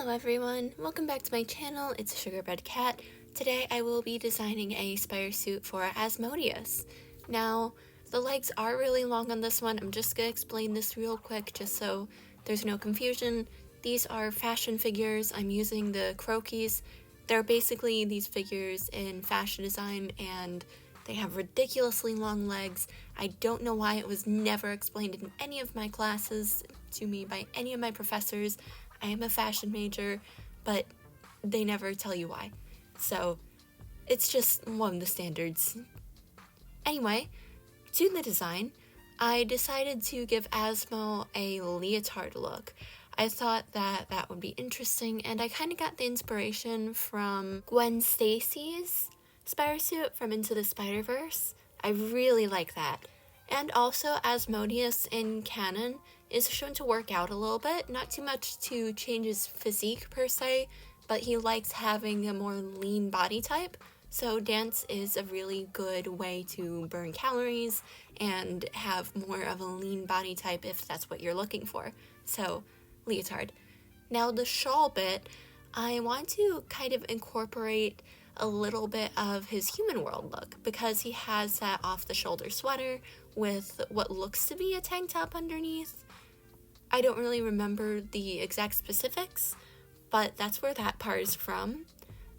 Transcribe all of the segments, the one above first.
Hello everyone, welcome back to my channel. It's Sugarbread Cat. Today I will be designing a spider suit for Asmodeus. Now, the legs are really long on this one. I'm just going to explain this real quick just so there's no confusion. These are fashion figures. I'm using the croquis. They're basically these figures in fashion design and they have ridiculously long legs. I don't know why it was never explained in any of my classes to me by any of my professors. I am a fashion major, but they never tell you why. So it's just one of the standards. Anyway, to the design, I decided to give Asmo a leotard look. I thought that that would be interesting, and I kind of got the inspiration from Gwen Stacy's spider suit from Into the Spiderverse. I really like that. And also, Asmodeus in canon is shown to work out a little bit, not too much to change his physique per se, but he likes having a more lean body type, so dance is a really good way to burn calories and have more of a lean body type if that's what you're looking for. So, leotard. Now the shawl bit, I want to kind of incorporate a little bit of his human world look because he has that off-the-shoulder sweater with what looks to be a tank top underneath. I don't really remember the exact specifics, but that's where that part is from.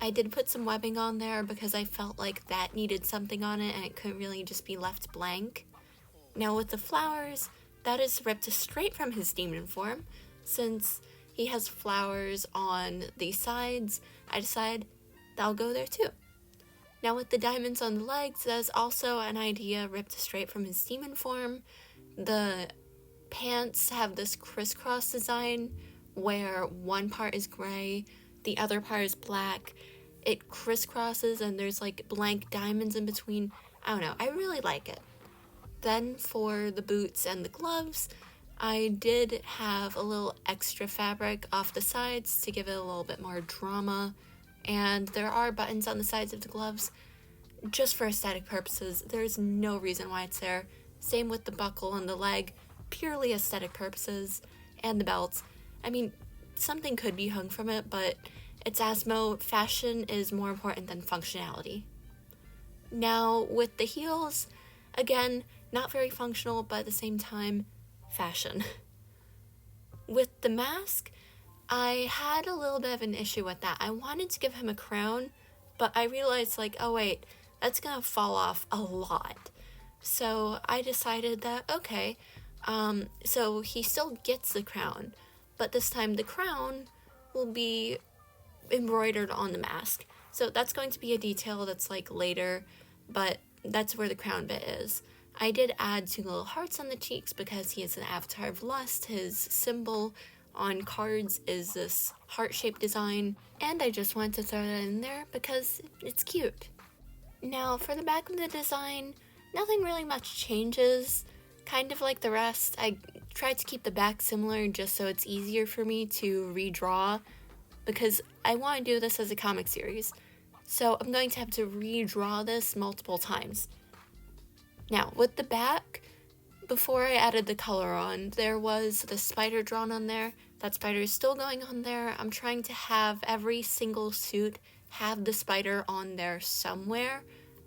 I did put some webbing on there because I felt like that needed something on it and it couldn't really just be left blank. Now with the flowers, that is ripped straight from his demon form. Since he has flowers on the sides, I decided that'll go there too. Now with the diamonds on the legs, that is also an idea ripped straight from his demon form. The pants have this crisscross design where one part is gray, the other part is black. It crisscrosses and there's like blank diamonds in between. I don't know, I really like it. Then for the boots and the gloves, I did have a little extra fabric off the sides to give it a little bit more drama. And there are buttons on the sides of the gloves just for aesthetic purposes. There's no reason why it's there. Same with the buckle on the leg, purely aesthetic purposes. And the belts. I mean, something could be hung from it, but it's Asmo. Fashion is more important than functionality. Now with the heels, again, not very functional, but at the same time, fashion. With the mask, I had a little bit of an issue with that. I wanted to give him a crown, but I realized like, oh wait, that's gonna fall off a lot. So I decided that, okay, so he still gets the crown, but this time the crown will be embroidered on the mask. So that's going to be a detail that's like later, but that's where the crown bit is. I did add 2 little hearts on the cheeks because he is an avatar of lust. His symbol on cards is this heart-shaped design, and I just wanted to throw that in there because it's cute. Now for the back of the design, nothing really much changes. Kind of like the rest, I tried to keep the back similar just so it's easier for me to redraw because I want to do this as a comic series. So I'm going to have to redraw this multiple times. Now with the back, before I added the color on, there was the spider drawn on there. That spider is still going on there. I'm trying to have every single suit have the spider on there somewhere.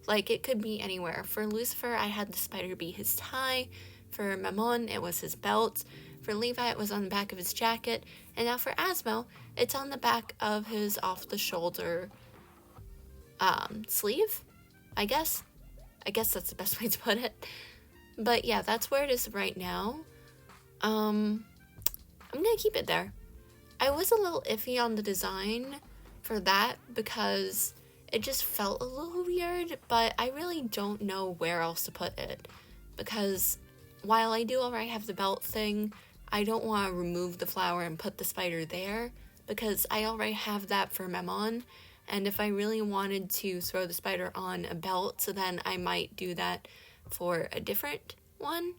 Like, it could be anywhere. For Lucifer, I had the spider be his tie. For Mammon, it was his belt. For Levi, it was on the back of his jacket. And now for Asmo, it's on the back of his off-the-shoulder sleeve, I guess. I guess that's the best way to put it. But yeah, that's where it is right now. I'm gonna keep it there. I was a little iffy on the design for that because it just felt a little weird, but I really don't know where else to put it. Because while I do already have the belt thing, I don't want to remove the flower and put the spider there because I already have that for Mammon. And if I really wanted to throw the spider on a belt, so then I might do that for a different one.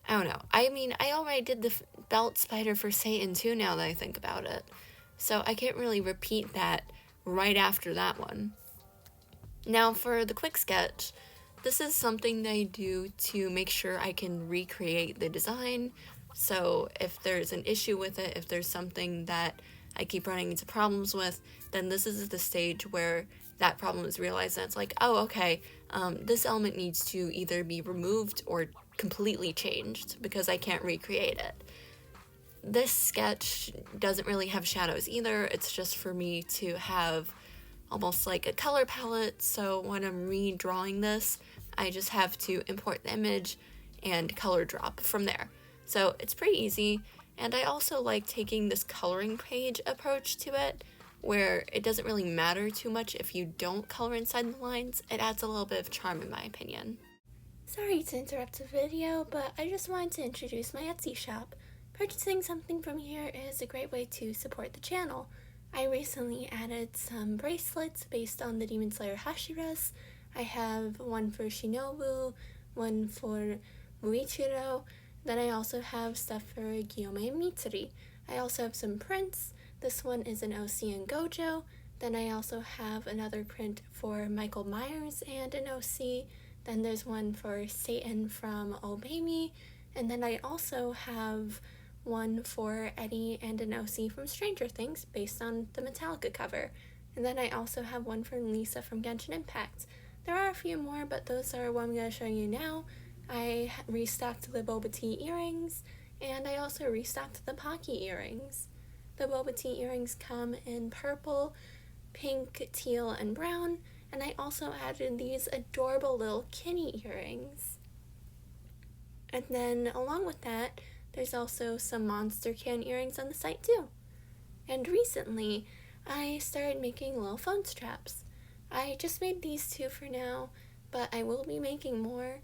I don't know. I mean, I already did the belt spider for Satan too now that I think about it. So I can't really repeat that right after that one. Now for the quick sketch, this is something I do to make sure I can recreate the design. So if there's an issue with it, if there's something that I keep running into problems with, then this is the stage where that problem is realized and it's like, oh, okay, this element needs to either be removed or completely changed because I can't recreate it. This sketch doesn't really have shadows either. It's just for me to have almost like a color palette, so when I'm redrawing this, I just have to import the image and color drop from there. So it's pretty easy, and I also like taking this coloring page approach to it, where it doesn't really matter too much if you don't color inside the lines. It adds a little bit of charm in my opinion. Sorry to interrupt the video, but I just wanted to introduce my Etsy shop. Purchasing something from here is a great way to support the channel. I recently added some bracelets based on the Demon Slayer Hashiras. I have one for Shinobu, one for Muichiro, then I also have stuff for Gyome and Mitsuri. I also have some prints. This one is an OC and Gojo. Then I also have another print for Michael Myers and an OC. Then there's one for Satan from Obey Me. And then I also have one for Eddie and an OC from Stranger Things based on the Metallica cover. And then I also have one for Lisa from Genshin Impact. There are a few more, but those are what I'm going to show you now. I restocked the boba tea earrings, and I also restocked the Pocky earrings. The boba tea earrings come in purple, pink, teal, and brown, and I also added these adorable little kitty earrings. And then along with that, there's also some monster can earrings on the site too. And recently, I started making little phone straps. I just made these two for now, but I will be making more.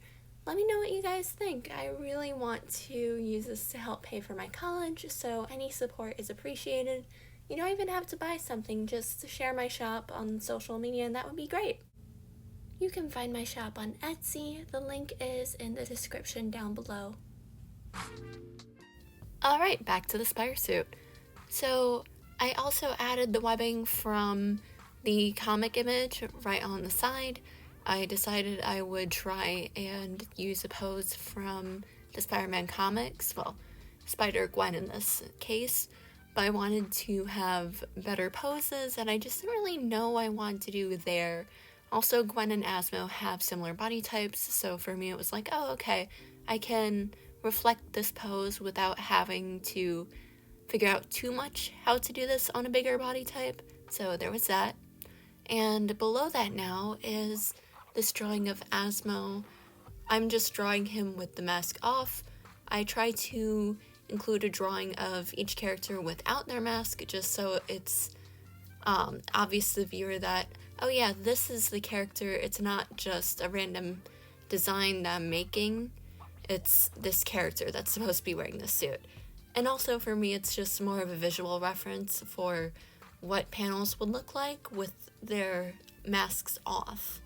Let me know what you guys think. I really want to use this to help pay for my college, so any support is appreciated. You don't even have to buy something, just to share my shop on social media, and that would be great. You can find my shop on Etsy. The link is in the description down below. Alright, back to the spider suit. So I also added the webbing from the comic image right on the side. I decided I would try and use a pose from the Spider-Man comics, well, Spider-Gwen in this case, but I wanted to have better poses, and I just didn't really know what I wanted to do there. Also, Gwen and Asmo have similar body types, so for me it was like, oh, okay, I can reflect this pose without having to figure out too much how to do this on a bigger body type, so there was that. And below that now is this drawing of Asmo. I'm just drawing him with the mask off. I try to include a drawing of each character without their mask, just so it's obvious to the viewer that, oh yeah, this is the character. It's not just a random design that I'm making. It's this character that's supposed to be wearing this suit. And also for me, it's just more of a visual reference for what panels would look like with their masks off.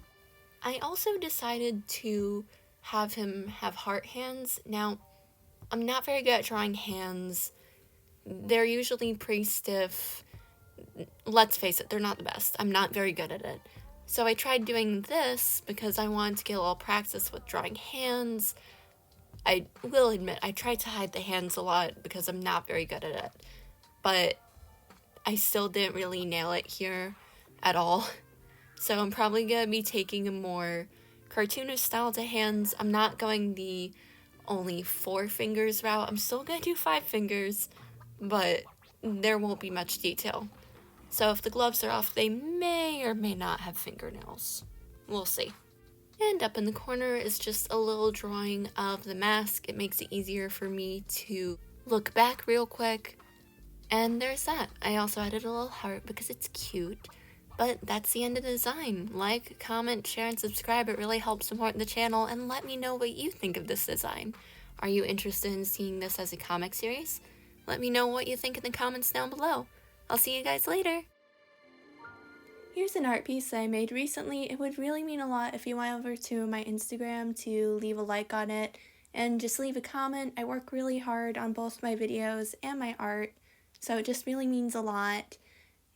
I also decided to have him have heart hands. Now, I'm not very good at drawing hands. They're usually pretty stiff. Let's face it, they're not the best. I'm not very good at it. So I tried doing this because I wanted to get a little practice with drawing hands. I will admit, I tried to hide the hands a lot because I'm not very good at it. But I still didn't really nail it here at all. So I'm probably going to be taking a more cartoonish style to hands. I'm not going the only 4 fingers route. I'm still going to do 5 fingers, but there won't be much detail. So if the gloves are off, they may or may not have fingernails. We'll see. And up in the corner is just a little drawing of the mask. It makes it easier for me to look back real quick. And there's that. I also added a little heart because it's cute. But that's the end of the design. Like, comment, share, and subscribe. It really helps support the channel, and let me know what you think of this design. Are you interested in seeing this as a comic series? Let me know what you think in the comments down below. I'll see you guys later. Here's an art piece that I made recently. It would really mean a lot if you went over to my Instagram to leave a like on it and just leave a comment. I work really hard on both my videos and my art, so it just really means a lot.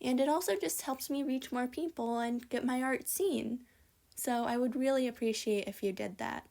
And it also just helps me reach more people and get my art seen. So I would really appreciate if you did that.